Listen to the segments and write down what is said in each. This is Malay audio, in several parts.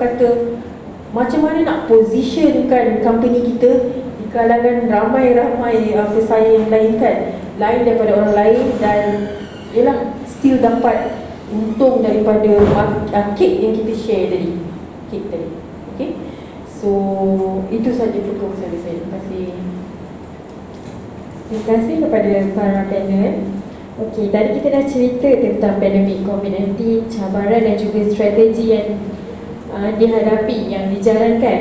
kata macam mana nak positionkan company kita di kalangan ramai-ramai pesaing yang lain kan, lain daripada orang lain, dan ialah still dapat untung daripada kek yang kita share tadi, kek tadi. Okay, so itu saja proposal saya. Terima kasih. Terima kasih kepada para panel. Okey, tadi kita dah cerita tentang pandemik COVID-19, cabaran dan juga strategi yang dihadapi, yang dijalankan.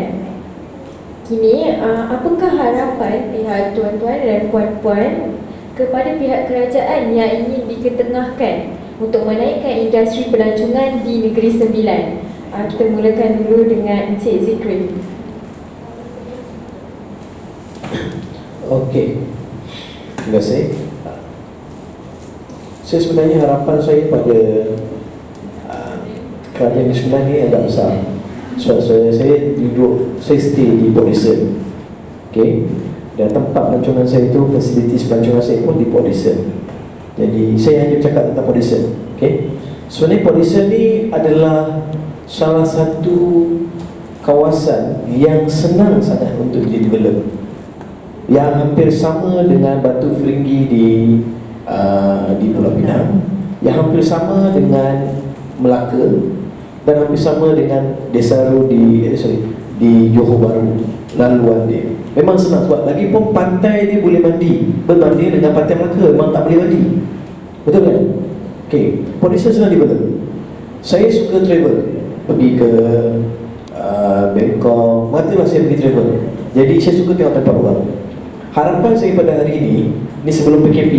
Kini, apakah harapan pihak tuan-tuan dan puan-puan kepada pihak kerajaan yang ingin diketengahkan untuk menaikkan industri pelancongan di Negeri Sembilan? Kita mulakan dulu dengan Encik Zikri. Okey, terima kasih. Saya sebenarnya harapan saya pada kerajaan Negeri Sembilan ni agak besar. Sebab saya duduk, saya stay di Port Dickson. Okay, dan tempat pelancongan saya itu, fasilitis pelancongan saya pun di Port Dickson. Jadi saya hanya bercakap tentang Port Dickson. Okay, sebenarnya Port Dickson ni adalah salah satu kawasan yang senang sangat untuk di-develop, yang hampir sama dengan Batu Feringgi di Pulau Pinang, yang hampir sama dengan Melaka, dan hampir sama dengan Desaru di Johor Bahru. Laluan dia memang senang, sebab lagi pun pantai dia boleh mandi, berbanding dengan pantai Melaka memang tak boleh mandi. Betul kan? Okay, Port Dickson senang develop. Saya suka travel, pergi ke Bangkok, mana saya pergi travel. Jadi saya suka tengok tempat orang. Harapan saya pada hari ini sebelum PKP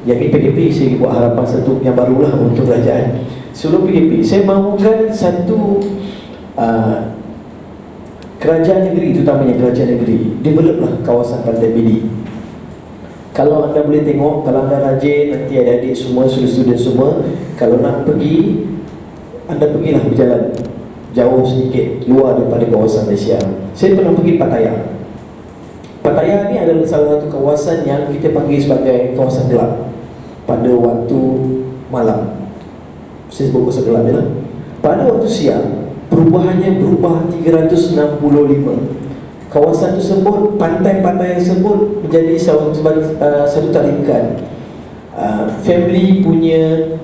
yang ini PKP, saya buat harapan satu yang barulah untuk kerajaan. Sebelum PKP, saya mahukan satu kerajaan negeri, terutamanya kerajaan negeri, developlah kawasan Pantai Bidi. Kalau anda boleh tengok, kalau anda rajin, nanti adik-adik semua, student semua, kalau nak pergi, anda pergilah berjalan jauh sedikit luar daripada kawasan Malaysia. Saya pernah pergi Pattaya. Pattaya ni adalah salah satu kawasan yang kita panggil sebagai kawasan gelap pada waktu malam. Saya sebut kawasan gelap je lah. Pada waktu siang, perubahannya berubah 365. Kawasan tersebut, pantai-pantai tersebut menjadi satu tarikan family punya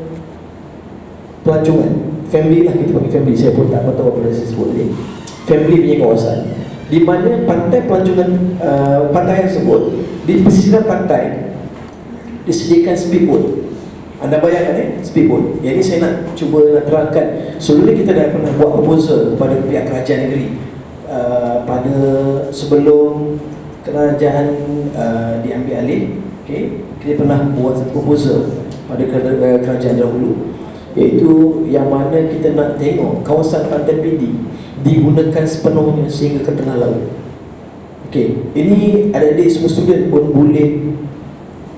pelancongan. Family lah, kita panggil family. Saya pun tak tahu apa saya sebut tadi. Family punya kawasan, di mana pantai pelancongan pantai tersebut, di pesisir pantai disediakan speedboat. Anda bayangkan speedboat. Jadi saya nak cuba terangkan. Sebelum ni kita dah pernah buat proposal kepada pihak kerajaan negeri pada sebelum kerajaan diambil alih. Okay, kita pernah buat satu proposal pada kerajaan dahulu, iaitu yang mana kita nak tengok kawasan Pantai Pidi digunakan sepenuhnya sehingga ke tengah laut. Okey, ini adik-adik semua student pun boleh,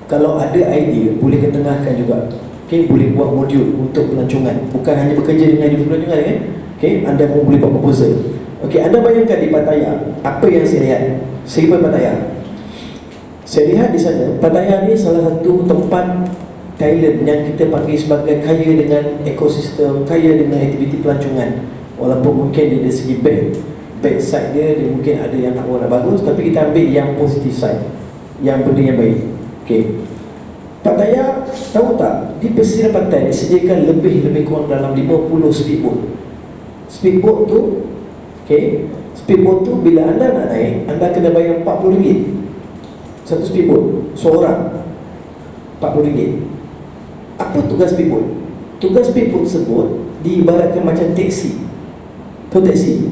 kalau ada idea, boleh ketengahkan juga. Okey, boleh buat modul untuk pelancongan, bukan hanya bekerja dengan individu pelancongan kan. Okey, anda pun boleh buat proposal. Okey, anda bayangkan di Pattaya, apa yang saya lihat. Saya pergi Pattaya. Saya lihat di sana, Pattaya ni salah satu tempat Thailand yang kita panggil sebagai kaya dengan ekosistem, kaya dengan aktiviti pelancongan. Walaupun mungkin dari segi bad side dia mungkin ada yang tak bagus, tapi kita ambil yang positif side, yang benda yang baik. Okey, Pattaya, tahu tak, di pesisir pantai disediakan lebih kurang dalam 50 speedboat. Speedboat tu, okey, speedboat tu bila anda nak naik, anda kena bayar RM40 satu speedboat, seorang RM40. Apa tugas speedboat? Tugas speedboat tersebut diibaratkan macam teksi. Tahu teksi?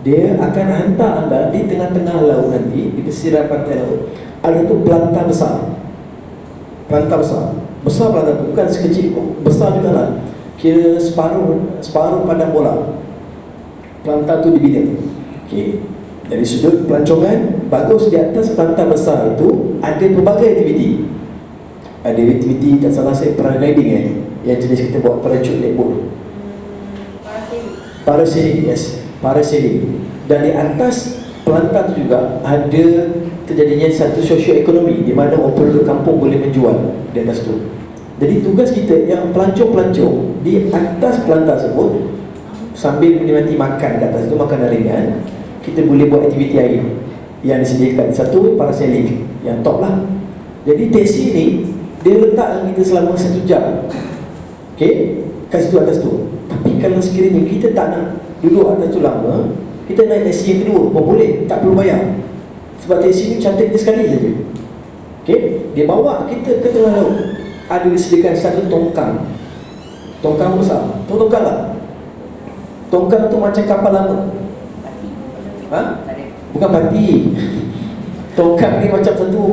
Dia akan hantar anda di tengah-tengah laut nanti, di pesisir pantai laut. Ada tu pelantar besar. Pelantar besar. Besar pelantar tu, bukan sekecil, besar juga lah. Kira separuh padang bola. Pelantar tu dibina. Okey, dari sudut pelancongan, bagus di atas pelantar besar itu ada pelbagai aktiviti. Ada aktiviti, tak salah saya, paragliding yang jenis kita buat parachute netboat, parasailing, yes, parasailing. Dan di atas pelantar itu juga ada terjadinya satu sosioekonomi di mana orang penduduk kampung boleh menjual di atas tu. Jadi tugas kita yang pelancong-pelancong di atas pelantar tersebut sambil menikmati makan kat atas tu, makanan ringan, kita boleh buat aktiviti lain yang disediakan. Satu, parasailing, yang top lah. Jadi taksi ni dia letak kita selama 1 jam, okay, kat situ atas tu. Tapi kalau sekiranya kita tak nak duduk atas tu lama, kita naik taksi yang kedua pun boleh, tak perlu bayar. Sebab taksi ni cantik sekali saja. Okay, dia bawa kita ke tengah laut. Ada disediakan satu tongkang. Tongkang besar. Tahu tongkang tak? Tongkang tu macam kapal lama. Ha? Bukan pati. Tongkang ni macam satu,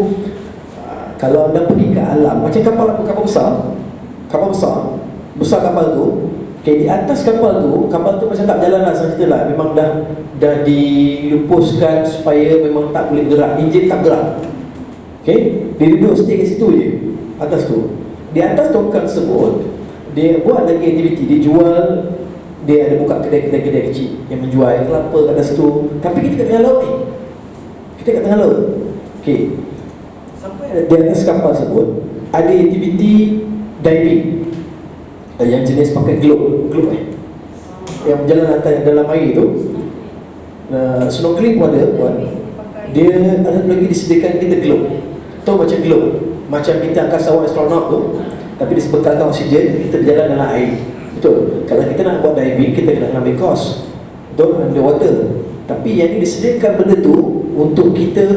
kalau anda pergi ke alam, macam kapal besar. Kapal besar. Besar kapal tu. Okay, di atas kapal tu macam tak berjalan lah sahaja lah. Memang dah dilupuskan supaya memang tak boleh gerak. Enjin tak gerak. Okay, dia duduk stay kat situ je, atas tu. Di atas tongkang tersebut, dia buat lagi aktiviti. Dia jual, dia ada buka kedai-kedai kecil yang menjual kelapa kat atas tu. Tapi kita kat tengah laut ni. Kita kat tengah laut. Okay, sampai di atas kapal tersebut ada aktiviti diving yang jenis pakai globe yang berjalan atas dalam air tu. Snorkeling pun ada buat. Dia ada lagi disediakan kita globe. Tahu macam globe, macam kita angkasawan astronaut tu, tapi disebekalkan oksigen, kita berjalan dalam air. Betul. Kalau kita nak buat diving, kita kena ambil course, betul, underwater. Tapi yang ini disediakan benda tu untuk kita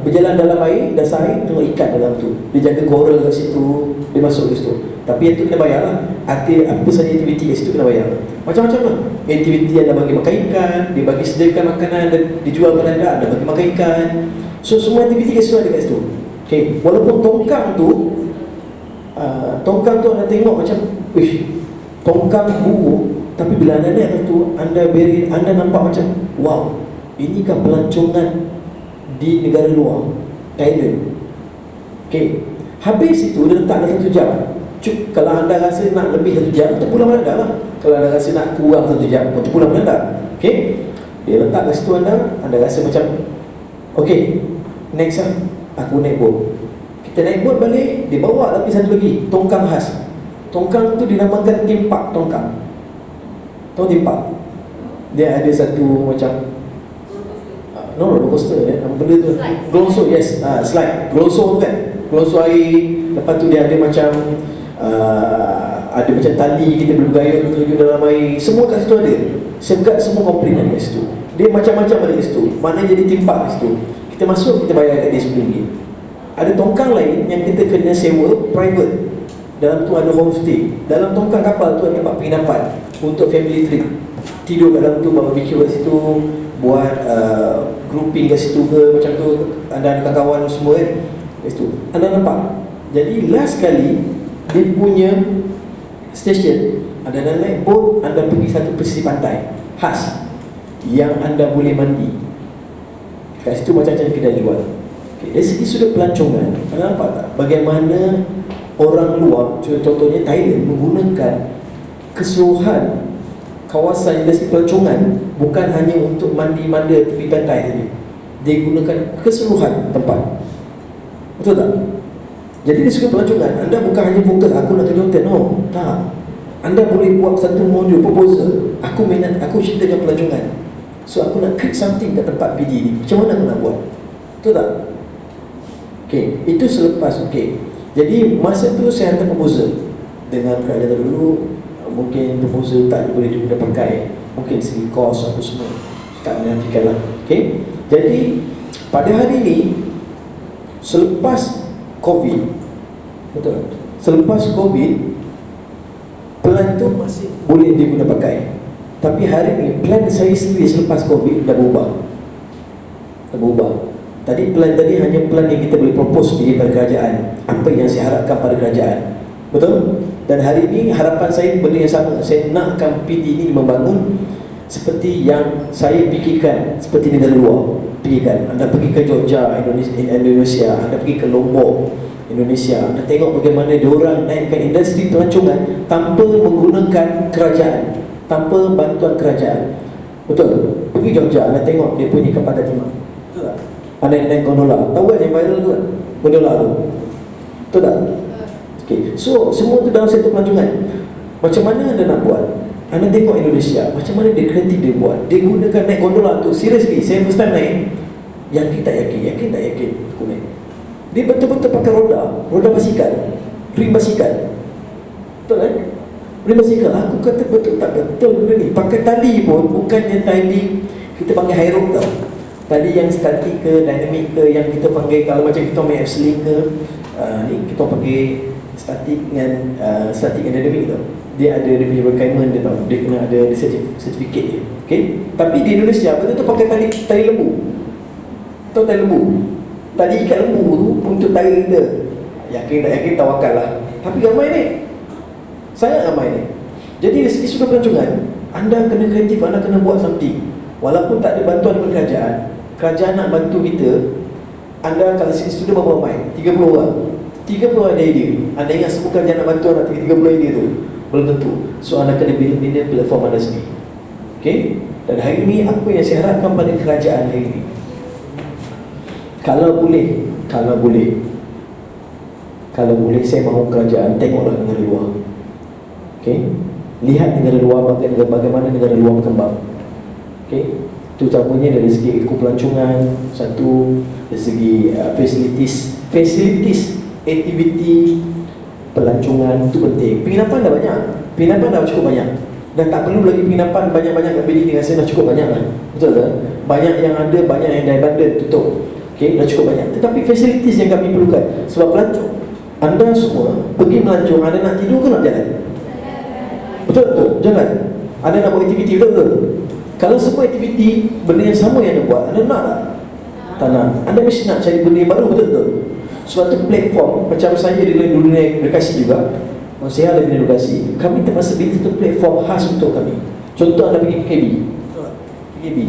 berjalan dalam air, dasar air, tengok ikan dalam tu. Dia jaga coral kat situ, dia masuk ke situ. Tapi yang tu kena bayar lah. Apa saja aktiviti kat situ kena bayar. Macam-macam lah. Aktiviti yang dah bagi makan ikan, dia bagi sediakan makanan, dan dijual pada anda, ada bagi makan ikan. So semua aktiviti kat situ ada kat situ. Okay, walaupun tongkang tu anda tengok macam, tongkang buruk, tapi bila anda naik tu, anda nampak macam, wow, ini kan pelancongan di negara luar, Thailand. Okay, habis itu dia letak dalam 1 jam. Kalau anda rasa nak lebih 1 jam, terpulang anda lah. Kalau anda rasa nak kurang 1 jam, pun terpulang anda. Okay, dia letak kat situ, anda rasa macam, okay, next lah, aku naik boat. Kita naik boat balik, dia bawa lagi satu lagi, tongkang khas. Tongkang tu dinamakan timpak tongkang. Tahu timpak? Dia ada satu macam roller coaster, nama benda tu Glosor, yes, slide, Glosor tu kan, Glosor air. Lepas tu dia ada macam ada macam tali, kita boleh bergayut terjun dalam air. Semua kat situ ada. Semua komplit ada kat situ. Dia macam-macam ada kat situ. Mana jadi timpak kat situ. Kita masuk, kita bayar kat dia RM10. Ada tongkang lain yang kita kena sewa private. Dalam tu ada homestay. Dalam tongkang kapal tu ada tempat penginapan untuk family trip. Tidur kat dalam tu, barbecue kat situ, buat grouping kat situ ke, macam tu. Anda ada kawan semua kan kat situ. Anda nampak. Jadi last kali dia punya station, anda naik boat, anda pergi satu pesisir pantai khas yang anda boleh mandi. Kat situ macam-macam kedai jual. Okay, dari segi sudut pelancongan, anda nampak tak bagaimana orang luar, contohnya Thailand, menggunakan keseluruhan kawasan industri pelancongan bukan hanya untuk mandi-manda tepi pantai saja. Dia gunakan keseluruhan tempat. Betul tak? Jadi di segi pelancongan, anda bukan hanya fokus aku nak kerja hotel, no, tak. Anda boleh buat satu modul proposal. Aku ceritakan pelancongan. So aku nak create something kat tempat PD ni. Macam mana aku nak buat? Betul tak? Okay, itu selepas. Okay, jadi masa tu saya hantar proposal dengan kerajaan dulu. Mungkin proposal tak boleh juga pakai, mungkin segi kos apa semua tak menantikan lah. Okay, jadi pada hari ni selepas COVID, betul, selepas COVID, plan tu masih boleh diguna pakai. Tapi hari ni plan saya sendiri selepas COVID dah berubah. Tadi plan tadi hanya plan yang kita boleh propose daripada kerajaan, apa yang saya harapkan pada kerajaan. Betul? Dan hari ini harapan saya benda yang sama. Saya nakkan PD ini membangun seperti yang saya fikirkan, seperti negara luar. Fikirkan, anda pergi ke Georgia, Indonesia, anda pergi ke Lombok, Indonesia, anda tengok bagaimana diorang naikkan industri pelancongan tanpa menggunakan kerajaan, tanpa bantuan kerajaan. Betul? Pergi Georgia, anda tengok dia punya kapal timah. Betul tak? Anda naik gondola. Tahu kan yang viral tu kan? Gondola tu. Betul tak? Okay. So semua tu dalam satu pelancongan. Macam mana anda nak buat? Anda tengok Indonesia, macam mana dia kreatif dia buat. Dia gunakan naik gondola tu. Seriously, saya first time naik, yakin tak yakin aku naik. Dia betul-betul pakai roda basikal, rim basikal. Betul kan? Rim basikal. Aku kata betul tak betul benda ni. Pakai tali pun, bukannya tali kita panggil high rope tau. Tali yang statik ke, dynamic ke, yang kita panggil, kalau macam kita main F-Sling ke, ni kita panggil statik dengan dynamic tau. Dia ada dia punya requirement dia tau. Dia kena ada sertifikat dia. Okay? Tapi di Indonesia betul-betul pakai tali lembu. Tahu tali lembu? Tali ikat lembu tu untuk tali kita. Yakin tak yakin tawakal lah. Tapi ramai ni. Sangat ramai ni. Jadi dari segi sudut pelancongan, anda kena kreatif, anda kena buat something. Walaupun tak ada bantuan daripada kerajaan nak bantu kita. Anda kalau segi sudut berapa ramai? 30 orang. 30 orang ada idea. Anda ingat semua kerajaan nak bantu anda 30 idea tu? Belum tentu. So anda kena bina platform anda sendiri. Okay? Dan hari ini apa yang saya harapkan pada kerajaan hari ini, Kalau boleh saya mahu kerajaan tengoklah negara luar. Okay? Lihat negara luar, bagaimana negara luar berkembang. Okay? Terutamanya dari segi pelancongan, satu, dari segi facilities, aktiviti pelancongan itu penting. Penginapan dah banyak. Penginapan dah cukup banyak. Dah tak perlu lagi penginapan banyak-banyak kat bilik ni, rasa dah cukup banyak lah. Betul tak? Banyak yang ada, banyak yang dah abandon, tutup. Okay, dah cukup banyak. Tetapi facilities yang kami perlukan. Sebab pelancong, anda semua pergi melancong, anda nak tidur ke nak jalan? Betul-betul, jalan. Anda nak buat aktiviti, betul-betul. Kalau semua aktiviti, benda yang sama yang anda buat, anda nak tak? Tak nak. Anda mesti nak cari benda yang baru, betul-betul. Suatu platform, macam saya di dunia edukasi juga, saya ada dunia edukasi, kami terpaksa bina satu platform khas untuk kami. Contoh anda pergi PKB.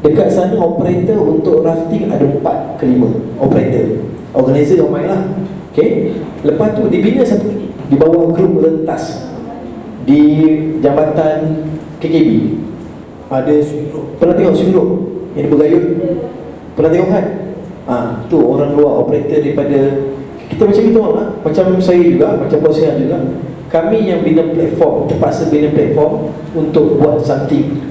Dekat sana operator untuk rafting ada 4 ke 5 operator. Organizer ramai lah. Okay. Lepas tu dibina satu lagi di bawah grup rentas di Jambatan KKB. Ada pernah tengok Swing yang bergayut? Pernah tengok kan? Tu orang luar, operator daripada kita macam itu lah. Macam saya juga, macam bos saya juga. Kami yang bina platform, terpaksa bina platform untuk buat something.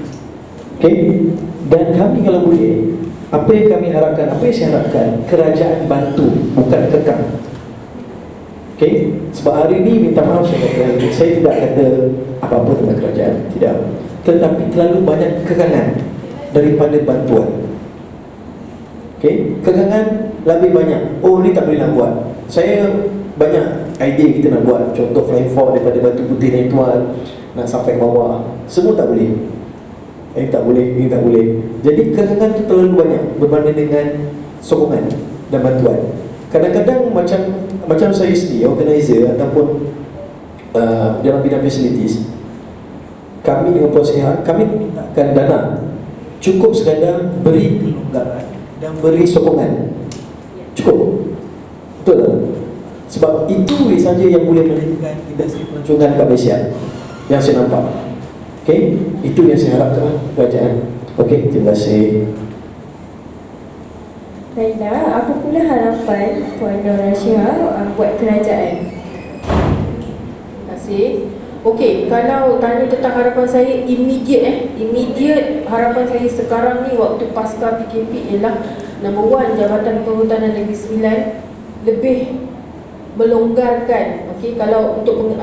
Okay? Dan kami kalau boleh, apa yang kami harapkan, apa yang saya harapkan, kerajaan bantu, bukan kekang. Okay? Sebab hari ini minta maaf saya tidak kata apa-apa tentang kerajaan, tidak. Tetapi terlalu banyak kekangan daripada bantuan. Okay? Kekangan lebih banyak. Oh, ni tak boleh nak buat. Saya banyak idea kita nak buat. Contoh flying fox daripada Batu Putih dan Tuan nak sampai ke bawah. Semua tak boleh. Ini tak boleh. Jadi kekangan tu terlalu banyak berbanding dengan sokongan dan bantuan. Kadang-kadang macam saya sendiri, organizer ataupun dalam bidang facilities, kami dengan perusahaan, kami mintakan dana. Cukup sekadar beri kelonggaran dan beri sokongan. Cukup. Betul tak? Sebab itu saja yang boleh meningkatkan industri pelancongan kat Malaysia yang saya nampak. Okay? Itu yang saya harapkan kerajaan. Okay, terima kasih. Baiklah, apa pula harapan Puan Nur Rashiha buat kerajaan? Terima kasih. Okey, kalau tanya tentang harapan saya immediate harapan saya sekarang ni waktu pasca PKP ialah nombor 1, Jabatan Perhutanan Negeri Sembilan lebih melonggarkan, okey, kalau untuk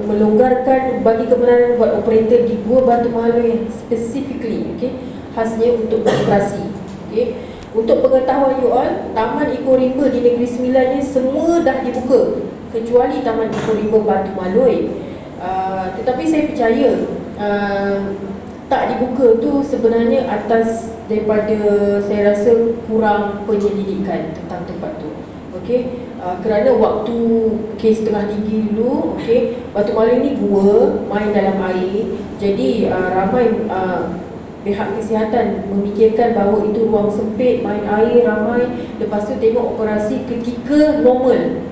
melonggarkan bagi kebenaran buat operator di Gua Batu Mahalui specifically, okey, khasnya untuk beroperasi. Okey, untuk pengetahuan you all, Taman Ekorimba di Negeri Sembilan ni semua dah dibuka kecuali Taman Ekorimba Batu Mahalui. Tetapi saya percaya tak dibuka tu sebenarnya atas daripada saya rasa kurang penyelidikan tentang tempat tu. Okey, kerana waktu kes tengah tinggi dulu, okey, Batu Mahalui ni gua main dalam air. Jadi ramai pihak kesihatan memikirkan bahawa itu ruang sempit, main air ramai. Lepas tu tengok operasi ketika normal.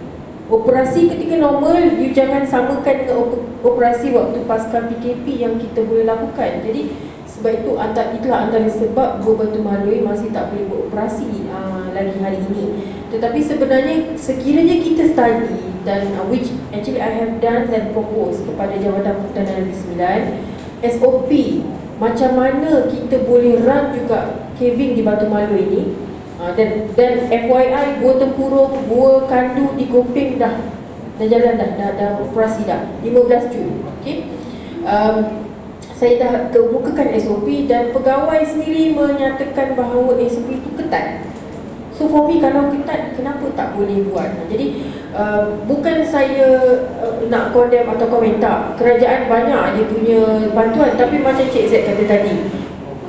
Operasi ketika normal, you jangan samakan dengan operasi waktu pasca PKP yang kita boleh lakukan. Jadi sebab itu itulah antara sebab Gua Batu Mahalui masih tak boleh beroperasi lagi hari ini. Tetapi sebenarnya sekiranya kita study dan which actually I have done dan propose kepada Jabatan Perhutanan Negeri Sembilan, SOP macam mana kita boleh run juga caving di Batu Malu ini. Dan FYI, Gua Tempurung, Gua Kandu di Kopeng dah jalan dah operasi dah 15 Jun. Okay? Saya dah kemukakan SOP dan pegawai sendiri menyatakan bahawa SOP itu ketat. So for me, kalau ketat, kenapa tak boleh buat? Jadi bukan saya nak condemn atau komentar. Kerajaan banyak dia punya bantuan, tapi macam Cik Z kata tadi,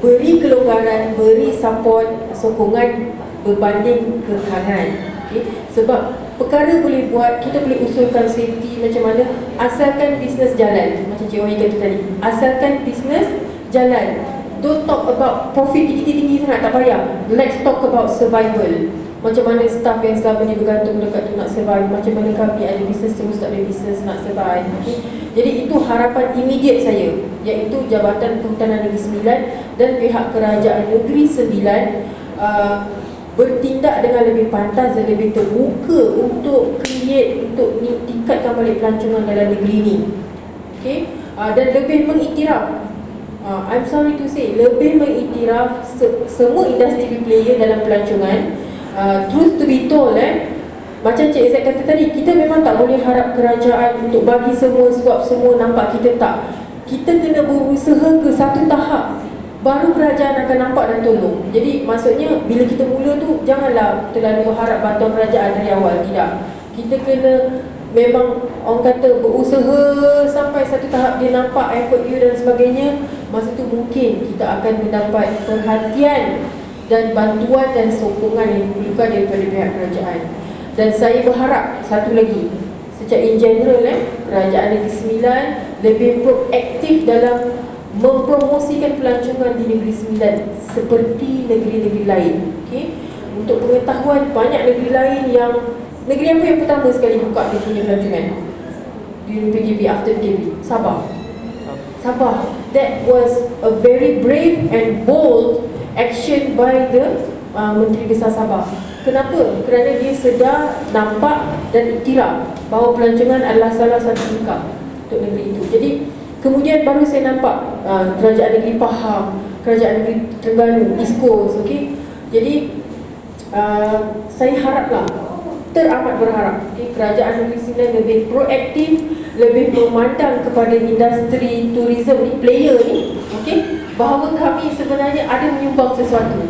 beri kelonggaran, beri support, sokongan berbanding kekangan. Okay? Sebab perkara boleh buat, kita boleh usulkan safety macam mana, asalkan bisnes jalan. Macam Cik Wahid kata tadi, asalkan bisnes jalan. Don't talk about profit tinggi-tinggi sangat, tak payah. Let's talk about survival. Macam mana staff yang selama ni bergantung dekat tu nak survive, macam mana kami ada bisnes terus tak ada bisnes nak survive. Okay? Jadi itu harapan immediate saya, iaitu Jabatan Kehutanan Negeri Sembilan dan pihak Kerajaan Negeri Sembilan bertindak dengan lebih pantas dan lebih terbuka untuk tingkatkan balik pelancongan dalam negeri ni. Okay? Dan lebih mengiktiraf, I'm sorry to say, lebih mengiktiraf semua industri player dalam pelancongan. Truth to be told, macam Cik Izzat kata tadi, kita memang tak boleh harap kerajaan untuk bagi semua, sebab semua nampak kita tak. Kita kena berusaha ke satu tahap, baru kerajaan akan nampak dan tolong. Jadi maksudnya bila kita mula tu, janganlah terlalu harap bantuan kerajaan dari awal. Tidak. Kita kena memang orang kata berusaha sampai satu tahap dia nampak effort you dan sebagainya. Masa tu mungkin kita akan mendapat perhatian dan bantuan dan sokongan yang diperlukan daripada pihak kerajaan. Dan saya berharap satu lagi, secara in general, Kerajaan Negeri Sembilan lebih proaktif dalam mempromosikan pelancongan di Negeri Sembilan seperti negeri-negeri lain. Okay? Untuk pengetahuan, banyak negeri lain yang, negeri apa yang pertama sekali buka dia punya pelancongan during PKP, after PKP? Sabah. That was a very brave and bold action by the Menteri Besar Sabah. Kenapa? Kerana dia sedar, nampak dan iktiraf bahawa pelancongan adalah salah satu income untuk negeri itu. Jadi kemudian baru saya nampak Kerajaan Negeri Pahang, Kerajaan Negeri Terengganu, East Coast. Okay? Jadi saya haraplah, teramat berharap, Kerajaan Negeri Sembilan lebih proaktif, lebih memandang kepada industri tourism ni, player ni, okay, bahawa kami sebenarnya ada menyumbang sesuatu.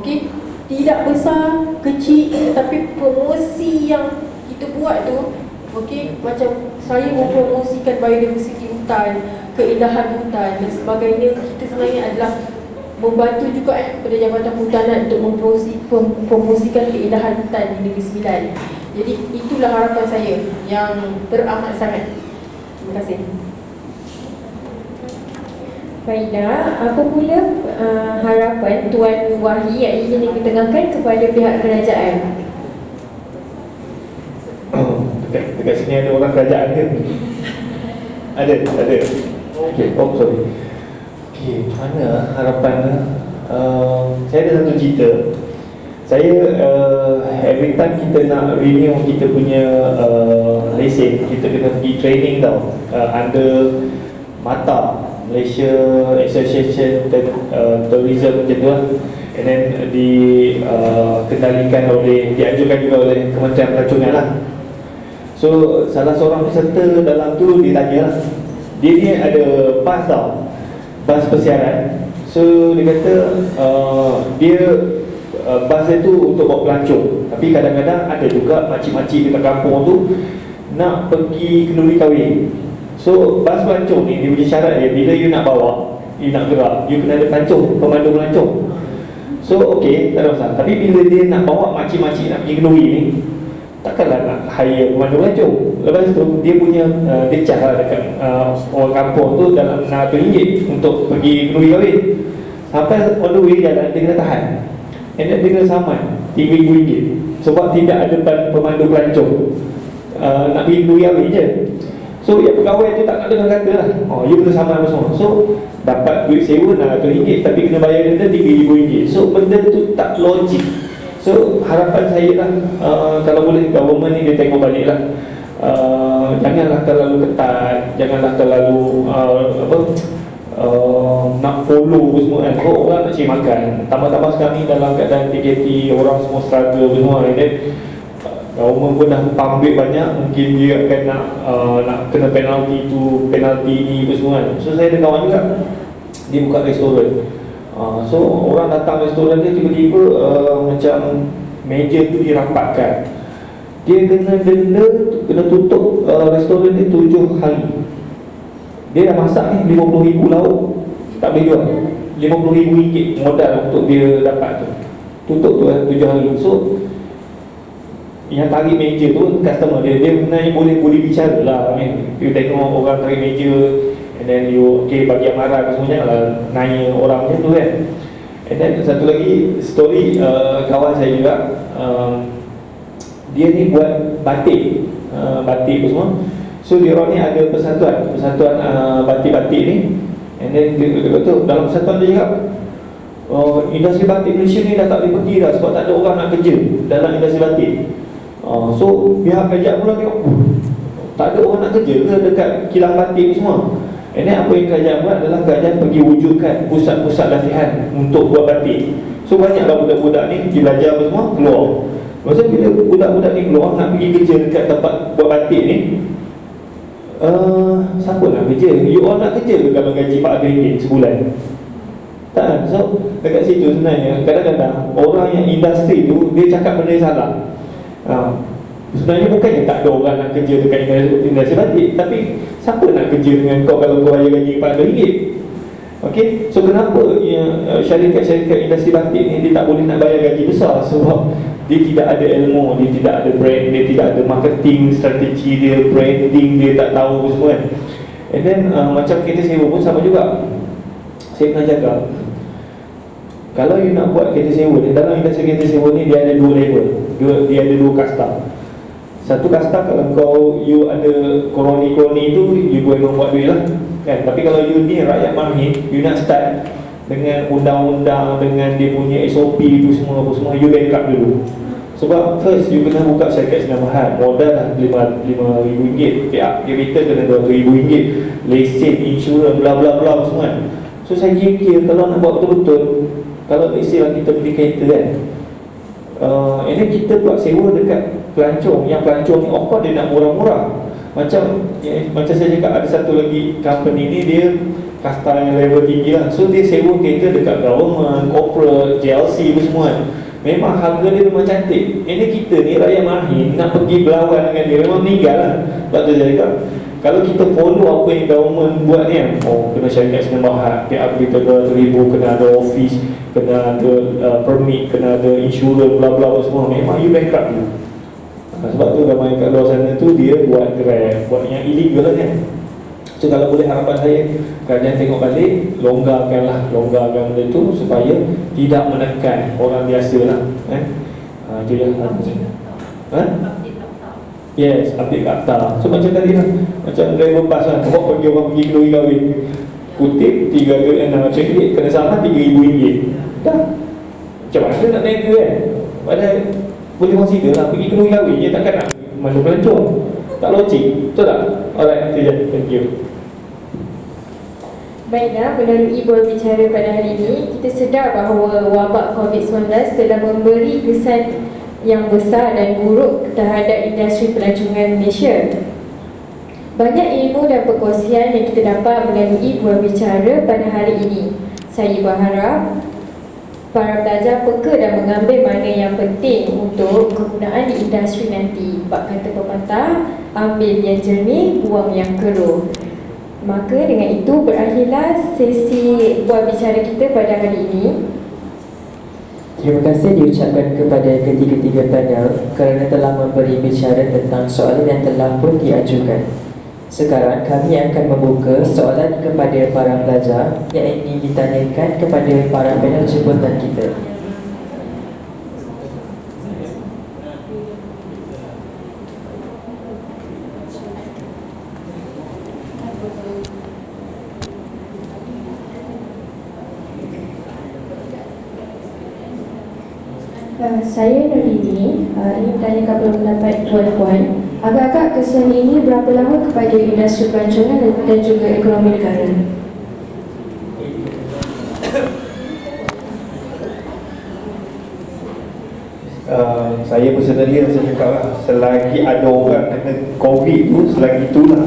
Okay? Tidak besar, kecil, tapi promosi yang kita buat tu, okay, macam saya mempromosikan biodiversiti hutan, keindahan hutan dan sebagainya, kita sebenarnya adalah membantu juga kepada Jabatan Kehutanan untuk mempromosikan keindahan hutan di Negeri Sembilan. Jadi itulah harapan saya yang teramat sangat. Terima kasih. Baiklah, apa pula harapan Tuan Wahyi yang ingin diketengahkan kepada pihak kerajaan? Dekat sini ada orang kerajaan ke? Ada. Okay, sorry. Okay, mana harapan? Saya ada satu cerita. Saya every time kita nak renew kita punya lesen, kita kena pergi training tau, under MATA, Malaysia Association Tourism macam tu lah. And then dikendalikan dianjurkan juga oleh Kementerian Pelancongan lah. So salah seorang peserta dalam tu ditanya lah, dia ni ada bas tau, bas persiaran. So dia kata dia bas dia tu untuk bawa pelancong, tapi kadang-kadang ada juga makcik-makcik dekat kampung tu nak pergi kenduri kahwin. So bas pelancong ni dia punya syarat dia, bila you nak bawa, you nak gerak, you kena ada pelancong, pemandu pelancong. So okay, tak ada masalah. Tapi bila dia nak bawa makcik-makcik nak pergi kenduri ni, takkanlah nak hire pemandu pelancong. Lepas tu dia punya dia charge lah dekat orang kampung tu dalam RM600 untuk pergi kenduri kahwin. Sampai on the way jalan dia kena tahan, and then dia kena saman RM3,000 sebab tidak ada pemandu pelancong. Nak pergi kenduri kahwin je. So yang pegawai tu tak dengar kata lah, you kena saman apa semua. So dapat duit sewa RM600 tapi kena bayar denda RM3,000. So benda tu tak logik. So harapan saya lah, kalau boleh government ni dia tengok balik lah, janganlah terlalu ketat, janganlah terlalu nak follow semua kan. So orang nak cari makan. Tambah-tambah sekarang ni dalam keadaan PKP, orang semua struggle semua. Dan government pun dah pambik banyak. Mungkin dia akan nak kena penalti tu, penalti ni semua kan. So saya ada kawan juga, dia buka restoran. So orang datang restoran dia tiba-tiba macam meja tu dirapatkan. Dia kena denda, kena tutup restoran dia 7 hari. Dia dah masak ni 50,000 lauk, tak boleh jual. 50,000 ringgit modal untuk dia dapat tu. Tutup tu 7 hari. So yang tarik meja tu customer dia sebenarnya boleh bicara lah. You tengok orang tarik meja, and then you bagi amaran semuanya lah, nanya orang macam tu kan. And then satu lagi story kawan saya juga, dia ni buat batik, batik tu semua. So dia orang ni ada persatuan batik-batik ni. And then dia kata dalam persatuan dia cakap, industri batik Malaysia ni dah tak boleh pergi dah sebab tak ada orang nak kerja dalam industri batik. So pihak kerajaan pula tengok, tak ada orang nak kerja ke dekat kilang batik semua. And then apa yang kerajaan buat adalah kerajaan pergi wujudkan pusat-pusat latihan untuk buat batik. So banyaklah budak-budak ni pergi belajar apa semua, keluar. Maksudnya bila budak-budak ni keluar nak pergi kerja dekat tempat buat batik ni, siapa nak kerja? You all nak kerja ke kalau gaji RM400 sebulan? Tak. So dekat situ sebenarnya kadang-kadang orang yang industri tu dia cakap benda yang salah. Sebenarnya bukannya tak ada orang nak kerja dekat industri batik, tapi siapa nak kerja dengan kau kalau kau bayar gaji RM400? Okey, so kenapa syarikat-syarikat industri batik ni dia tak boleh nak bayar gaji besar? Sebab dia tidak ada ilmu, dia tidak ada brand, dia tidak ada marketing strategi dia, branding dia tak tahu semua kan. And then macam kereta sewa pun sama juga. Saya pernah cakap, kalau you nak buat kereta sewa ni, dalam industri kereta sewa ni dia ada 2 level, dia ada 2 kasta. Satu kasta kalau you ada kroni-kroni tu, you boleh buat duit lah kan. Tapi kalau you ni rakyat marhin, you nak start dengan undang-undang, dengan dia punya SOP tu semua, you backup dulu. Sebab first you kena buka syarikat senam mahal, modal lah RM5,000, capital kena RM200,000, lesen, insurans, bla bla bla semua. So saya kira kalau nak buat betul-betul, kalau lesen lah kita beli kereta kan, ini kita buat sewa dekat pelancong. Yang pelancong ni of course dia nak murah-murah. Macam saya cakap, ada satu lagi company ni dia kasta yang level tinggi lah. So dia sewa kereta dekat government, corporate, JLC semua. Memang harga dia memang cantik. Ini kita ni rakyat marhin nak pergi berlawan dengan dia, memang meninggal lah. Sebab tu saya cakap, kalau kita follow apa yang government buat ni kan, kena syarikat senam mahal, tiap kita RM200,000, kena ada office, kena ada permit, kena ada insurans, bla bla semua. Memang you bankrupt dulu. Sebab tu ramai kat luar sana tu dia buat Grab, buat yang illegal kan. So kalau boleh harapan saya, kerajaan tengok balik, longgarkan benda tu supaya tidak menekan orang biasa lah kan. Itu je yes, update akta. So macam tadi lah, macam driver bus lah, bawa pergi orang pergi kenduri kahwin, kutip RM3,600, kena saman RM3,000. Dah, macam mana nak naik ke kan. Padahal boleh consider lah, pergi kenduri kahwin je, takkan nak mana pelancong. Tak logik, betul tak? Alright, itu je, thank you. Baiklah, melalui berbicara pada hari ini, kita sedar bahawa wabak COVID-19 telah memberi kesan yang besar dan buruk terhadap industri pelancongan Malaysia. Banyak ilmu dan perkongsian yang kita dapat melalui berbicara pada hari ini. Saya berharap para pelajar peka dan mengambil mana yang penting untuk kegunaan di industri nanti. Bab kata pepatah, ambil yang jernih, buang yang keruh. Maka dengan itu berakhirlah sesi buat bicara kita pada hari ini. Terima kasih diucapkan kepada ketiga-tiga panel kerana telah memberi bicara tentang soalan yang telah pun diajukan. Sekarang kami akan membuka soalan kepada para pelajar yang ingin ditanyakan kepada para panel jemputan kita. Saya Nurdini, ingin bertanyakan pendapat puan-puan. Agak-agak kesan ini berapa lama kepada industri pelancongan dan juga ekonomi negara? Saya personally saya cakap lah, selagi ada orang kena COVID tu, selagi itulah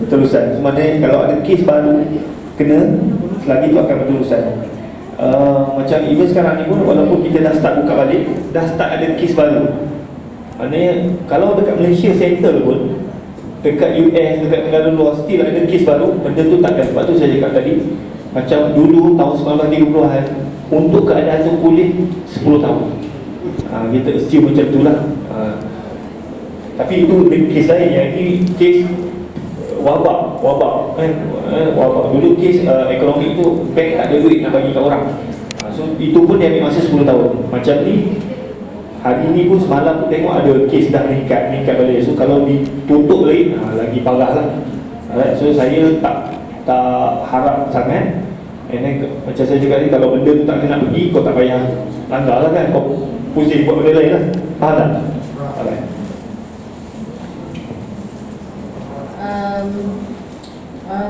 berterusan. Sebenarnya kalau ada kes baru kena, selagi itu akan berterusan. Macam even sekarang ni pun, walaupun kita dah start buka balik, dah start ada kes baru. Maknanya kalau dekat Malaysia settle pun, dekat US, dekat negara luar still ada kes baru, benda tu takkan. Sebab tu saya cakap tadi, macam dulu tahun 1930-an, untuk keadaan tu pulih 10 tahun. Kita assume macam tu lah. Tapi itu kes lain. Yang ini kes wabak kan. Wabak. Dulu kes ekonomi tu, bank tak ada duit nak bagi kat orang. So itu pun dia ambil masa 10 tahun. Macam ni, hari ni pun semalam pun tengok ada kes dah meningkat balik. So kalau ditutup lagi, lagi parah lah. Alright, so saya tak harap sangat. And then macam saya cakap ni, kalau benda tu tak kena pergi, kau tak payah langgar lah kan. Kau pusing buat benda lain lah. Faham tak? Alright.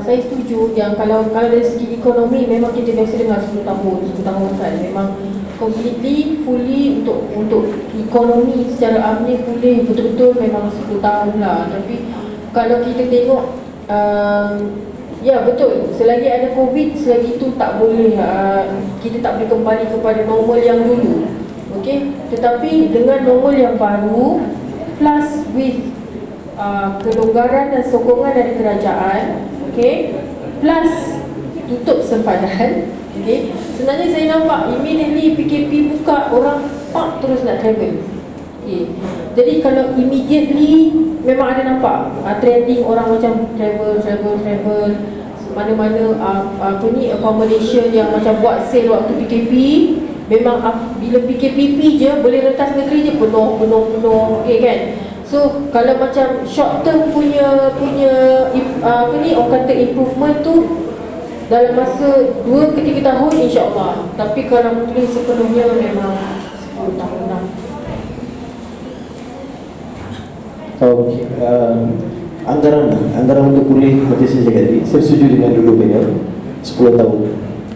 Saya setuju yang kalau dari segi ekonomi memang kita biasa dengar 10 tahun kan. Memang completely, fully untuk ekonomi secara amnya pulih betul-betul memang 10 tahun lah. Tapi kalau kita tengok ya betul, selagi ada COVID, selagi itu tak boleh, kita tak boleh kembali kepada normal yang dulu. Okey, tetapi dengan normal yang baru plus with kelonggaran dan sokongan dari kerajaan, okey, plus tutup sempadan, okey, sebenarnya saya nampak immediately PKP buka, orang terus nak travel. Okay. Jadi kalau immediately memang ada nampak trending orang macam travel mana-mana accommodation yang macam buat sale waktu PKP. Memang bila PKP je boleh rentas negeri je penuh okey kan. So kalau macam short term punya orang kata improvement tu dalam masa 2 ke 3 tahun insya-Allah. Tapi kalau boleh sepenuhnya memang 10 tahun lah. Okey, anggaran untuk pulih macam saya cakap tadi, saya setuju dengan dulu panel 10 tahun.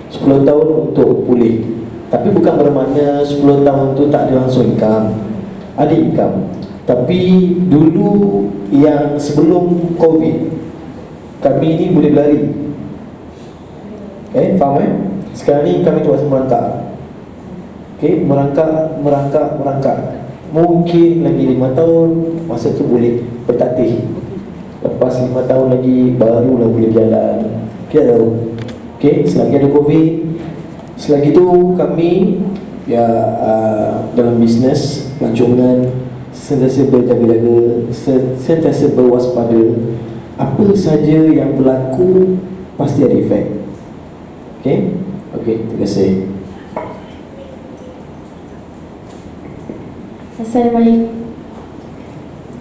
10 tahun untuk pulih. Tapi bukan bermakna 10 tahun tu tak ada langsung income. Ada income. Tapi dulu yang sebelum COVID, kami ni boleh berlari. Faham Sekarang ni kami tu masih merangkak. Merangkak. Mungkin lagi 5 tahun masa tu boleh bertatih. Lepas 5 tahun lagi barulah boleh berjalan. Kita tahu. Selagi ada COVID, selagi tu kami dalam bisnes pelancongan sentiasa berjaga-jaga, sentiasa berwaspada. Apa saja yang berlaku pasti ada efek. Okey, terima kasih.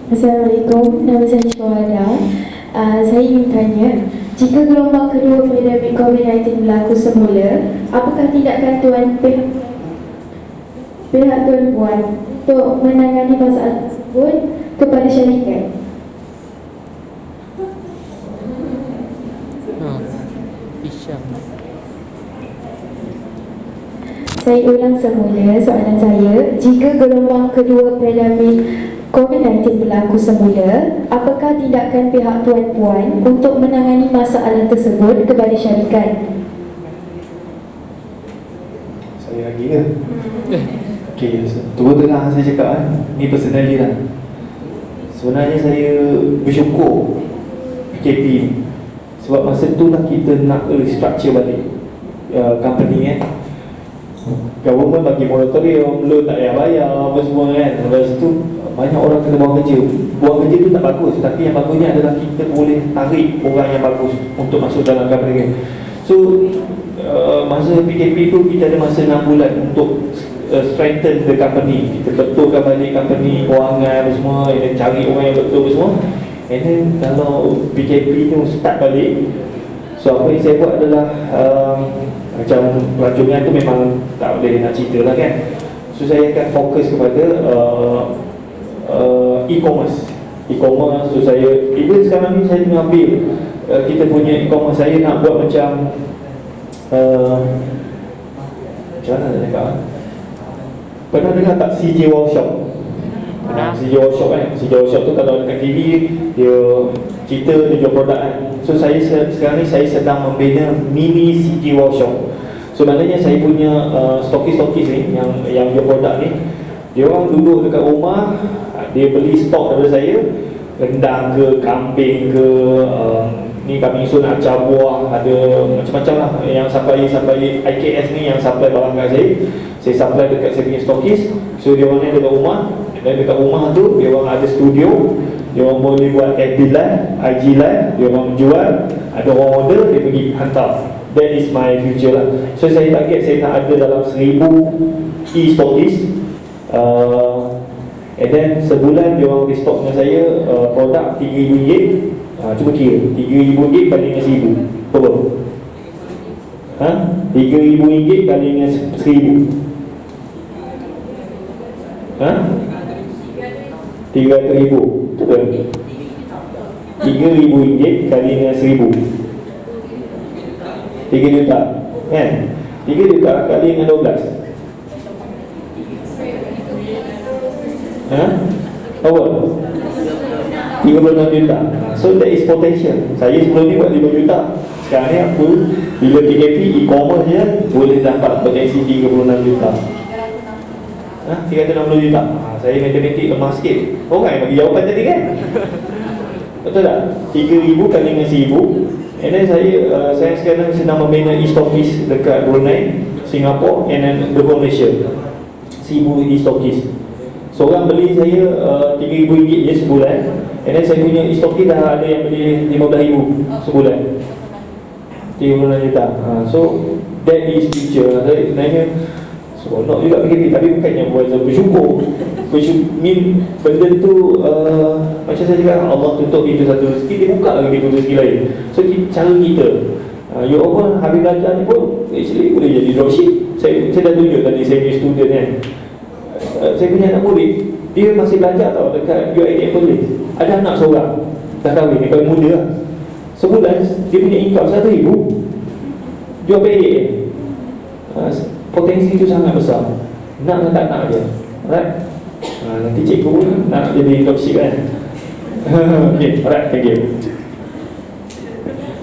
Assalamualaikum, nama saya Syuhada. Saya ingin tanya, jika gelombang kedua pandemik COVID-19 berlaku semula, apakah tindakan pihak Tuan Puan untuk menangani masalah tersebut kepada syarikat? Saya ulang semula soalan saya. Jika gelombang kedua pandemik COVID-19 berlaku semula, apakah tindakan pihak Tuan Puan untuk menangani masalah tersebut kepada syarikat? Saya lagi ke? Okey, terus terang saya cakap ni personally lah. Sebenarnya saya bersyukur PKP sebab masa tu lah kita nak restructure balik company government bagi moratorium, loan tak payah bayar apa semua kan. Lepas tu banyak orang kena buang kerja. Buang kerja tu tak bagus, tapi yang bagusnya adalah kita boleh tarik orang yang bagus untuk masuk dalam company. So masa PKP tu kita ada masa 6 bulan untuk strengthen the company. Kita betulkan balik company, kewangan semua, and then cari orang yang betul semua. And then kalau PKP tu start balik, so apa yang saya buat adalah macam pelancongan tu memang tak boleh nak cerita lah kan. So saya akan fokus kepada e-commerce. So saya, even sekarang ni saya tengah ambil kita punya e-commerce. Saya nak buat macam macam mana nak cakap, Pernah dengar tak CJ Workshop? CJ Workshop kan, CJ Workshop tu kalau dekat TV dia cerita, dia jual produk kan. So saya sekarang ni saya sedang membina mini CJ Workshop. So maknanya saya punya stokis-stokis ni yang jual produk ni, dia orang duduk dekat rumah, dia beli stok daripada saya, rendang ke, kambing ke, ni kambing sun, acar buah, ada macam-macam lah. Yang supply IKS ni yang supply barang kat saya supply dekat saya punya stokis. So dia orang ni dekat rumah, dan dekat rumah tu dia orang ada studio, dia orang boleh buat FB live, IG live, dia orang jual, ada orang order, dia pergi hantar. That is my future lah. So saya target saya nak ada dalam 1000 e-stokis, and then sebulan dia orang restock dengan saya produk RM3,000. Cuba kira RM3,000 kali dengan 1000 berapa? RM3,000 kali dengan 1000 300,000. Betul? RM3,000 kali dengan 1000 3 juta kan? 3 juta kali dengan 12 apa? 36 juta. So that is potential. Saya sebelum ni buat 5 juta. Sekarang ni aku bila PKP e-commerce je boleh dapat potensi 36 juta. 360 juta. Saya matematik lemah sikit. Orang yang bagi jawapan tadi kan? Betul tak? 3,000 kali dengan 1000. And then saya sekarang sedang membina e-stokis dekat Brunei, Singapore, and then the whole Malaysia. 1000 e-stokis. Seorang beli saya RM3,000 je sebulan. And then saya punya e-stokis dah ada yang beli RM15,000 sebulan. 36 juta. So that is future. Saya sebenarnya seronok juga PKP, tapi bukannya buat bersyukur. Benda tu macam saya cakap, Allah tutup pintu satu rezeki, dia buka lagi pintu rezeki lain. So cara kita you all habis belajar ni pun actually boleh jadi dropship. Saya dah tunjuk tadi saya punya student kan, saya punya anak murid, dia masih belajar tau dekat UiTM Perlis. Ada anak seorang dah kahwin, dia paling muda lah. Sebulan dia punya income RM1,000 jual payek. Potensi itu sangat besar. Nak dan tak nak je. Alright? Nanti cikgu pun nak jadi dropship kan. Okay, alright, thank you.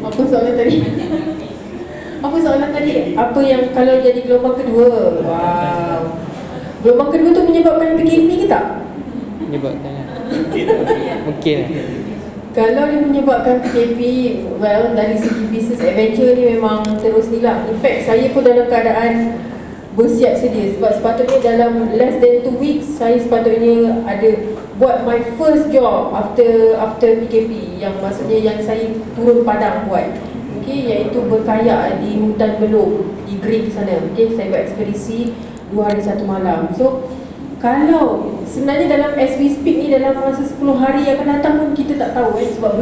Apa soalan tadi? Apa soalan tadi? Apa yang kalau jadi gelombang kedua? Wow. Gelombang kedua tu menyebabkan PKP ke tak? Menyebabkan mungkin Kalau dia menyebabkan PKP, well, dari segi business adventure ni memang terus ni lah. In fact, saya pun dalam keadaan bersiap sedia. Sebab sepatutnya dalam less than 2 weeks, saya sepatutnya ada buat my first job after PKP. Yang maksudnya yang saya turun padang buat, okay, iaitu berkayak di hutan Belum, di Greek sana. Okay, saya buat ekspedisi 2 hari 1 malam. So kalau sebenarnya dalam as we speak ni, dalam masa 10 hari yang akan datang pun kita tak tahu sebab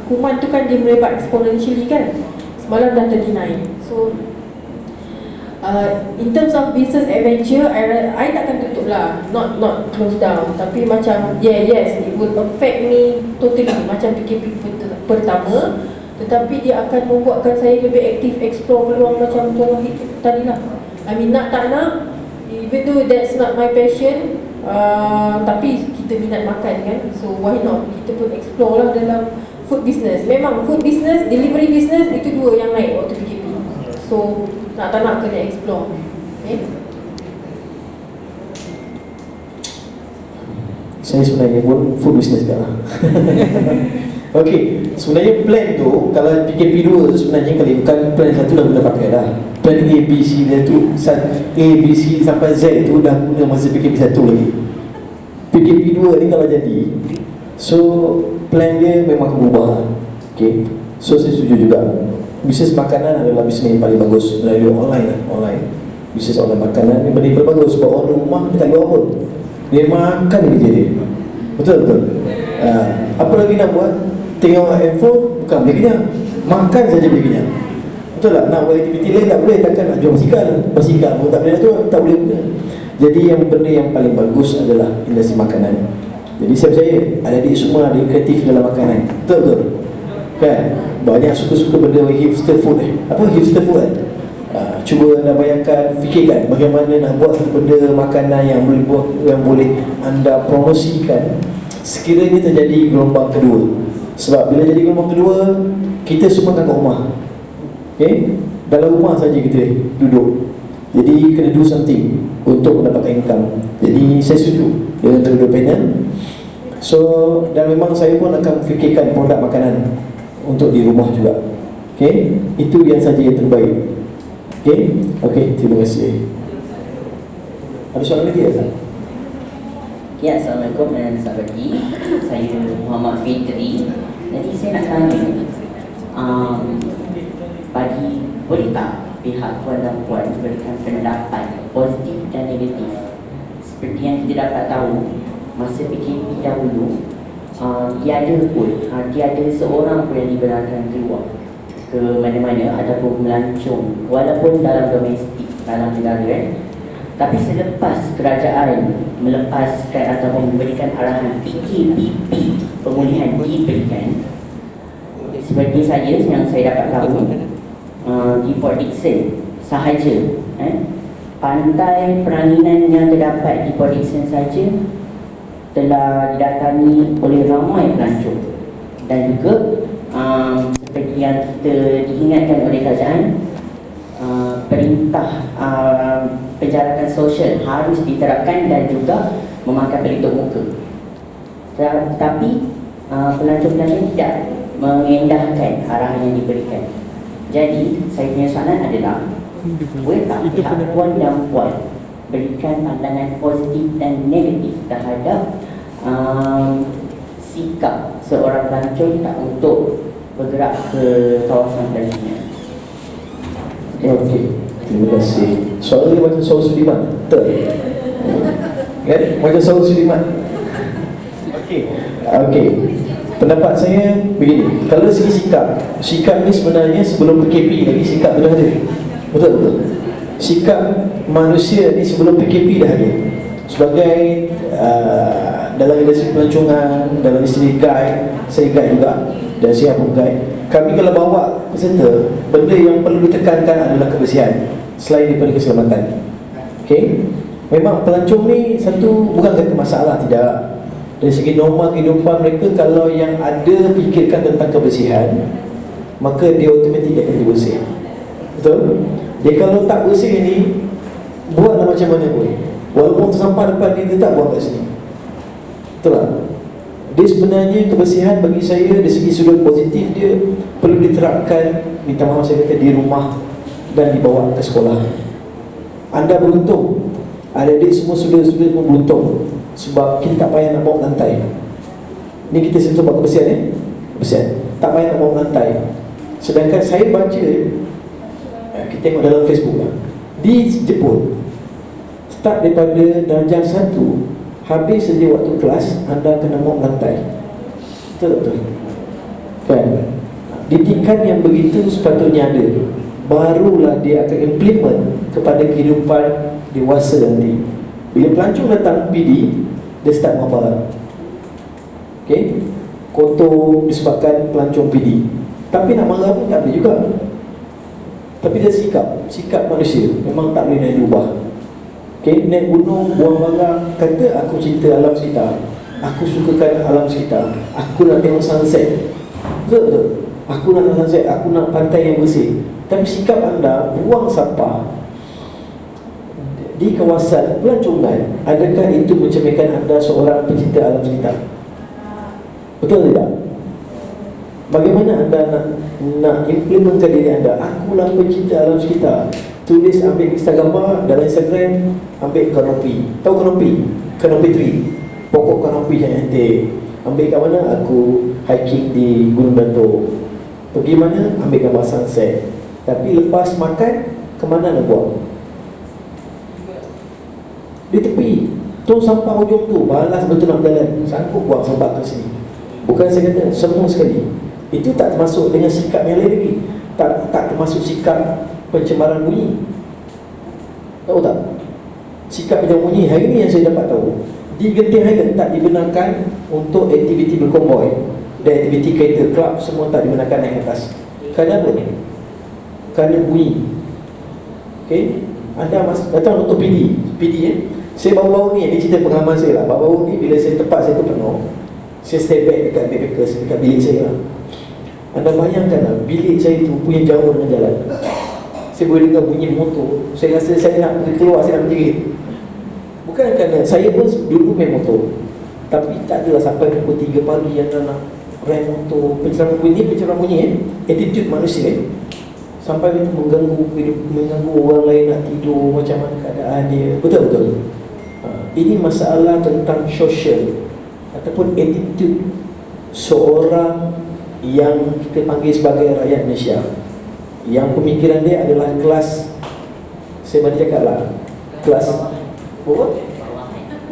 kuman tu kan dia merebak exponentially kan. Semalam dah 39. So in terms of business adventure, I takkan tutup lah, not close down. Tapi macam yes, it would affect me totally macam PKP pertama. Tetapi dia akan membuatkan saya lebih aktif explore peluang macam contoh tadi lah. I mean, nak tak nak, even though that's not my passion, tapi kita minat makan kan, so why not kita pun explore lah dalam food business. Memang food business, delivery business, itu dua yang naik waktu PKP. So nak tak nak kena explore. Okay? Saya sebenarnya pun food business sekarang. Okey, sebenarnya plan tu kalau PKP 2 tu sebenarnya kalau bukan plan 1 dah boleh pakai dah. Plan A, B, C dia tu A, B, C sampai Z tu dah guna masa PKP 1 lagi. PKP 2 ni kalau jadi, so plan dia memang berubah. Okey. So saya setuju juga. Bisnes makanan adalah bisnes yang paling bagus melalui online. Bisnes online makanan ni benda yang paling bagus sebab orang rumah dia tak jual apa. Dia makan kerja dia. Betul. Apa lagi nak buat? Tengok handphone bukan boleh kenyang. Makan saja boleh kenyang. Betul tak? Nak buat aktiviti lain tak boleh. Takkan nak jual basikal pun tak boleh nak jual, tak boleh guna. Jadi yang benda yang paling bagus adalah industri makanan. Jadi saya percaya adik-adik semua ada kreatif dalam makanan. Betul kan? Banyak suka-suka benda hipster food. Apa hipster food kan? Cuba anda bayangkan, fikirkan bagaimana nak buat satu benda makanan yang boleh anda promosikan sekiranya terjadi gelombang kedua. Sebab bila jadi gelombang kedua, kita semua akan kat rumah. Okay? Dalam rumah saja kita duduk. Jadi kena do something untuk mendapatkan income. Jadi saya setuju dengan kedua panel. So, dan memang saya pun akan fikirkan produk makanan untuk di rumah juga. Okay? Itu yang saja yang terbaik. Okay? Okay, terima kasih. Ada soalan lagi ya? Ya, Assalamualaikum dan selamat pagi. Saya Muhammad Fitri. Jadi saya nak tanya, boleh tak pihak tuan dan puan berikan pendapat positif dan negatif? Seperti yang kita dapat tahu, masa PKP dahulu, tiada seorang pun yang dibenarkan keluar ke mana-mana ataupun melancong walaupun dalam domestik, dalam negara kan. Tapi selepas kerajaan melepaskan ataupun memberikan arahan PKPP, pemulihan diberikan, seperti saya yang saya dapat tahu, di Port Dickson sahaja, pantai peranginan yang terdapat di Port Dickson saja telah didatangi oleh ramai pelancong. Dan juga seperti yang kita diingatkan oleh kerajaan, perintah penjarakan sosial harus diterapkan dan juga memakai pelitup muka. Tetapi pelancong-pelancong tidak mengendahkan arahan yang diberikan. Jadi saya punya soalan adalah, boleh tak pihak puan dan puan berikan pandangan positif dan negatif terhadap sikap seorang pelancong tak untuk bergerak ke kawasan pelancongan? Okey, terima kasih. Soalan ni macam Saud Suleiman. Betul? Kan? Macam Saud Suleiman. Okey. Pendapat saya begini, kalau segi sikap ni sebenarnya sebelum PKP lagi sikap dah ada. Betul? Sikap manusia ni sebelum PKP dah ada. Sebagai dalam industri pelancongan, dalam industri guide, saya guide juga dan saya pun guide. Kami kalau bawa peserta, benda yang perlu ditekankan adalah kebersihan selain daripada keselamatan. Okey. Memang pelancong ni satu bukan kata masalah, tidak. Dari segi norma kehidupan mereka, kalau yang ada fikirkan tentang kebersihan, maka dia automatik akan bersih. Betul? Dia kalau tak bersih ni, buatlah macam mana pun, walaupun tersampah depan dia tak buang kat sini. Betul tak? Dia sebenarnya kebersihan bagi saya dari segi sudut positif dia perlu diterapkan, minta maaf saya kata, di rumah dan dibawa ke sekolah. Anda beruntung, adik-adik semua sudah pun beruntung, sebab kita tak payah nak bawa lantai. Ni kita sentuh buat kebersihan kebersihan, tak payah nak bawa lantai. Sedangkan saya baca, kita tengok dalam Facebook lah, di Jepun start daripada darjah 1, habis saja waktu kelas anda kena mop lantai. Betul? Kan? Didikan yang begitu sepatutnya ada, barulah dia akan implement kepada kehidupan dewasa nanti. Bila pelancong datang PD, dia start mengapa? Okay? Kotor disebabkan pelancong PD. Tapi nak marah pun tak boleh juga. Tapi dia sikap manusia memang tak boleh nak diubah. Okay? Naik gunung, buang barang, kata aku cinta alam sekitar, aku sukakan alam sekitar, aku nak tengok sunset. Betul? Aku nak tengok sunset, aku nak pantai yang bersih. Tapi sikap anda buang sampah di kawasan pelancongan, adakah itu mencerminkan anda seorang pencinta alam sekitar? Betul tidak? Bagaimana anda nak implementkan diri anda? Akulah pencinta alam sekitar. Tulis, ambil gambar dalam Instagram, ambil kanopi. Tahu kanopi? Kanopi tree, pokok kanopi yang cantik. Ambil kat mana? Aku hiking di Gunung Datuk. Pergi mana? Ambil gambar sunset. Tapi lepas makan, ke mana nak buang? Di tepi. Tong sampah ujung tu, balas betul nak berjalan, sanggup buang sampah ke sini. Bukan saya kata semua sekali. Itu tak termasuk dengan sikap yang lain lagi. Tak termasuk sikap pencemaran bunyi. Tahu tak? Sikap pencemaran bunyi hari ni yang saya dapat tahu, di Genting Highland tak dibenarkan untuk aktiviti berkonvoi dan aktiviti kereta, kelab semua tak dibenarkan naik atas. Kenapa ni? Kerana bunyi. Okey, anda datang untuk PD Saya baru-baru ni, cerita pengalaman saya lah. Baru-baru ni bila saya tempat saya tu penuh, saya stay back dekat backpackers, dekat bilik saya lah. Anda bayangkan lah, bilik saya tu punya jauh dengan jalan. Saya boleh dengar bunyi motor. Saya rasa saya nak pergi keluar, saya nak menjerit. Bukan kerana saya pun dulu main motor, tapi tak adalah sampai pukul 3 pagi yang nak rem motor. Pencerahan bunyi attitude manusia sampai itu mengganggu orang lain nak tidur, macam mana keadaan dia. Betul-betul ini masalah tentang sosial ataupun attitude seorang yang kita panggil sebagai rakyat Malaysia, yang pemikiran dia adalah kelas, saya boleh cakap lah, kelas bawah.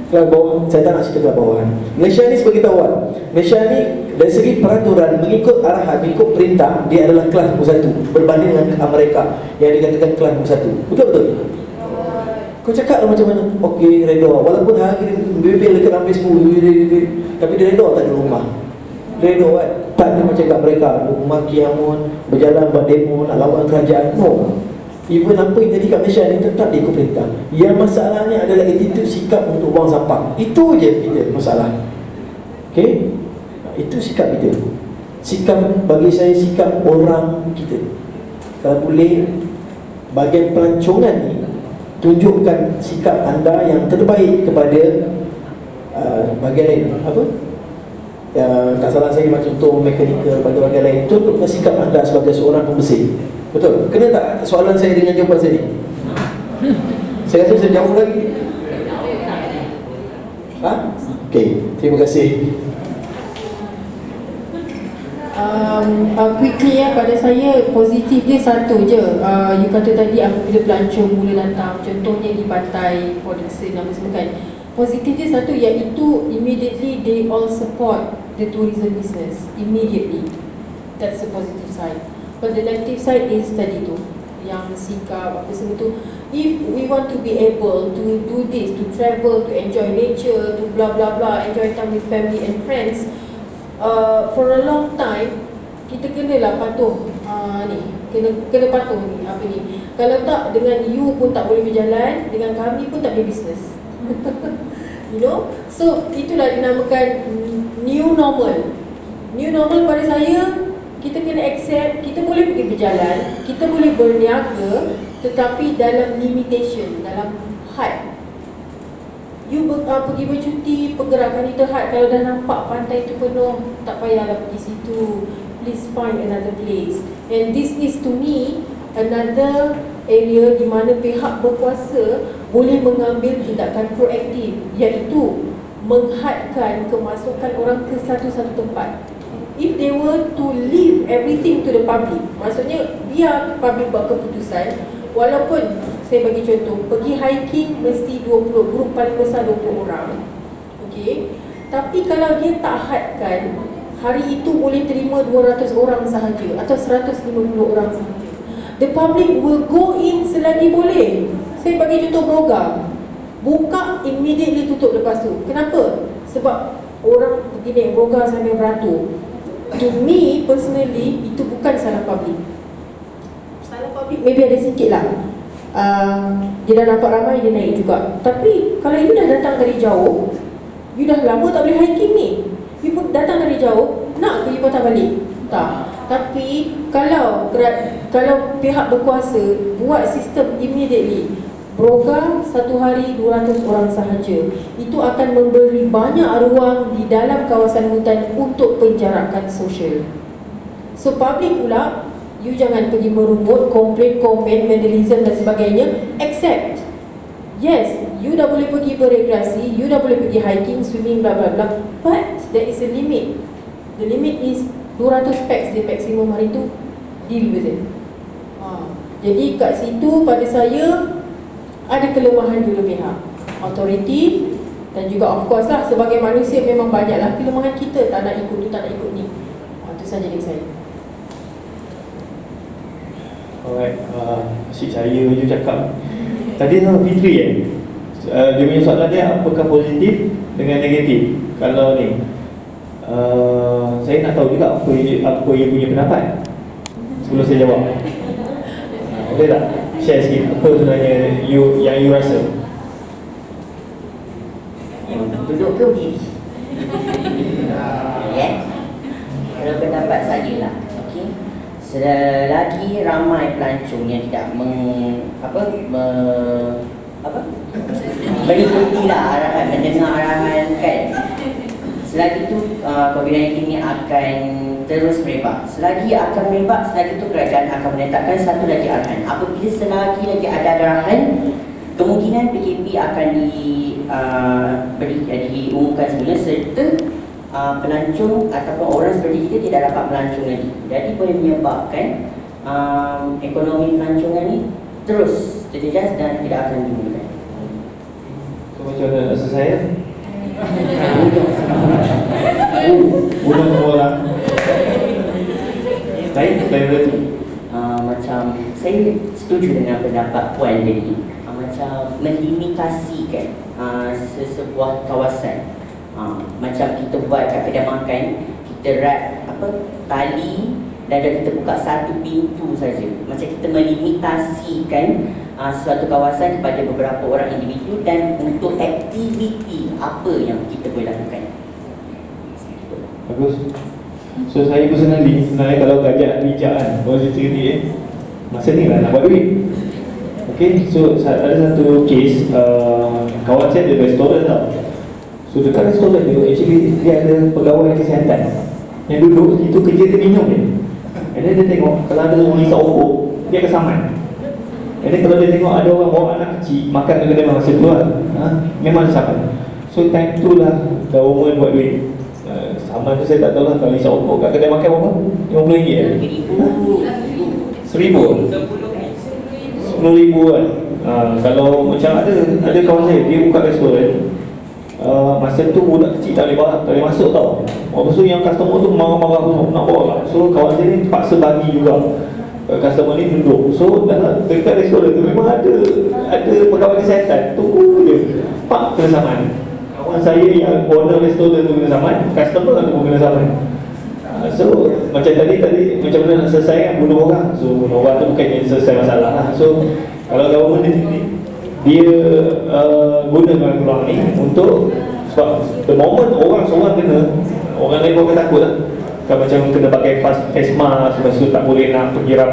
Kelas bawah, saya tak nak cerita kelas bawahan. Malaysia ni sebagai tahuan, Malaysia ni dari segi peraturan, mengikut arahan, mengikut perintah, dia adalah kelas nombor 1 berbanding dengan Amerika yang dikatakan kelas nombor 1. Betul-betul? Kau cakap lah macam mana? Okey, reda. Walaupun hari ni bebel dekat dalam Facebook, tapi dia reda tak ada rumah. Reda kan? Tak ada macam kat mereka maki amun, berjalan buat demo, nak lawan kerajaan. No. Even apa yang jadi kat Malaysia ni tetap diikut perintah. Yang masalahnya adalah attitude, sikap untuk buang sampah. Itu je kita masalah. Okey? Itu sikap kita. Sikap bagi saya, sikap orang kita. Kalau boleh, bahagian pelancongan ni, tunjukkan sikap anda yang terbaik kepada bahagian lain. Apa? Tak salah saya macam contoh mekanikal, bahagian lain. Tunjukkan sikap anda sebagai seorang pembersih. Betul? Kena tak soalan saya dengan jawapan saya ni? Saya rasa saya jawab lagi. Okey, terima kasih. Quickly pada saya positif dia satu je. You kata tadi apabila pelancong mula datang, contohnya di pantai Port Dickson apa semua kan, positif dia satu, iaitu immediately they all support the tourism business immediately. That's the positive side. But the negative side is tadi tu, yang sikap apa semua tu. If we want to be able to do this, to travel, to enjoy nature, to blah blah blah, enjoy time with family and friends, for a long time, kita kenalah patuh kena patuh ni, apa ni. Kalau tak, dengan you pun tak boleh berjalan, dengan kami pun tak boleh bisnes. You know. So itulah dinamakan new normal. New normal pada saya, kita kena accept, kita boleh pergi berjalan, kita boleh berniaga, tetapi dalam limitation, dalam had. You pergi bercuti, pergerakan itu had. Kalau dah nampak pantai itu penuh, tak payahlah pergi situ. Please find another place. And this is to me another area di mana pihak berkuasa boleh mengambil tindakan proaktif, iaitu menghadkan kemasukan orang ke satu-satu tempat. If they were to leave everything to the public, maksudnya biar public buat keputusan. Walaupun saya bagi contoh, pergi hiking mesti 20, grup paling besar 20 orang. Okey. Tapi kalau dia tak hadkan, hari itu boleh terima 200 orang sahaja atau 150 orang sahaja. The public will go in selagi boleh. Saya bagi contoh Broga, buka immediately tutup lepas tu. Kenapa? Sebab orang pergi naik Broga sampai beratur. To me personally, itu bukan salah public. Salah public maybe ada sikit lah. Dia dah nampak ramai, dia naik juga. Tapi kalau you dah datang dari jauh, you dah lama tak boleh hiking ni, you pun datang dari jauh, nak ke you patah balik? Tak. Tapi kalau pihak berkuasa buat sistem immediately, Broga satu hari 200 orang sahaja, itu akan memberi banyak ruang di dalam kawasan hutan untuk penjarakan sosial. So public pula, you jangan pergi merungut, komplain, komen, vandalism dan sebagainya. Accept. Yes, you dah boleh pergi berekreasi, you dah boleh pergi hiking, swimming, bla bla bla. But there is a limit. The limit is 200 packs dia maksimum hari tu. Deal with it. Jadi kat situ pada saya ada kelemahan dua pihak, authority dan juga of course lah sebagai manusia memang banyaklah kelemahan kita, tak nak ikut ni, tak nak ikut ni. Itu saja dari saya. Alright, asyik saya je cakap. Tadi Fitri dia punya soalan dia apakah positif dengan negatif. Kalau ni saya nak tahu juga apa ia punya pendapat sebelum saya jawab. Boleh tak? share sikit apa sebenarnya yang you rasa. Duduk ke berdiri? Ya. Kalau pendapat saya lah, okey. Selagi ramai pelancong yang tidak mengikutilah arahan, mendengar arahan kan, selagi itu COVID-19 ini akan terus merebak. Selagi akan merebak, selagi itu kerajaan akan menetapkan satu lagi arahan. Apabila selagi lagi ada arahan, kemungkinan PKP akan diumumkan semula, serta pelancong ataupun orang seperti kita tidak dapat melancong lagi. Jadi boleh menyebabkan ekonomi pelancongan ini terus terjejas dan tidak akan dimulakan. So macam mana rasa saya? Bunuh semua orang. Lain berarti. Macam saya setuju dengan pendapat Puan tadi. Macam melimitasikan sesebuah kawasan. Macam kita buat kat kedai makan, kita wrap tali dan kita buka satu pintu saja. Macam kita melimitasikan suatu kawasan kepada beberapa orang individu dan untuk aktiviti apa yang kita boleh lakukan. Bagus. So saya personally sebenarnya kalau kerajaan bijak kan, kalau saya cerita masa ni lah nak buat duit. Okay, so ada satu case, kawan saya ada restoran tau. So dekat restoran dia, actually dia ada pegawai kesihatan yang duduk situ kerja dia minum je. And then dia tengok kalau ada orang isap opok, dia akan saman. And then kalau dia tengok ada orang bawa anak kecil makan ke kedai masa tu lah, memang dia saman. So time tu lah government buat duit. Saman tu saya tak tahu lah, kalau isap opok kat kedai makan berapa? RM50 RM1,000? RM10,000 kan. Kalau macam ada kawan saya, dia buka restoran, masa tu budak kecil tak boleh masuk tau. Lepas tu yang customer tu marah-marah nak bawa lah. So kawan saya ni paksa bagi juga customer ni duduk. So dekat restoran tu memang ada pegawai kesihatan, tunggu je pak kena saman. Kawan saya yang owner restoran tu kena saman, customer tu pun kena saman. So macam tadi macam mana nak selesai bunuh orang. So bunuh orang tu bukannya selesai masalah lah. So kalau government dia gunakan peluang ni untuk, sebab the moment orang seorang kena, orang lain pun akan takut lah. Kan macam kena pakai face mask, lepas tu tak boleh nak pergi ramai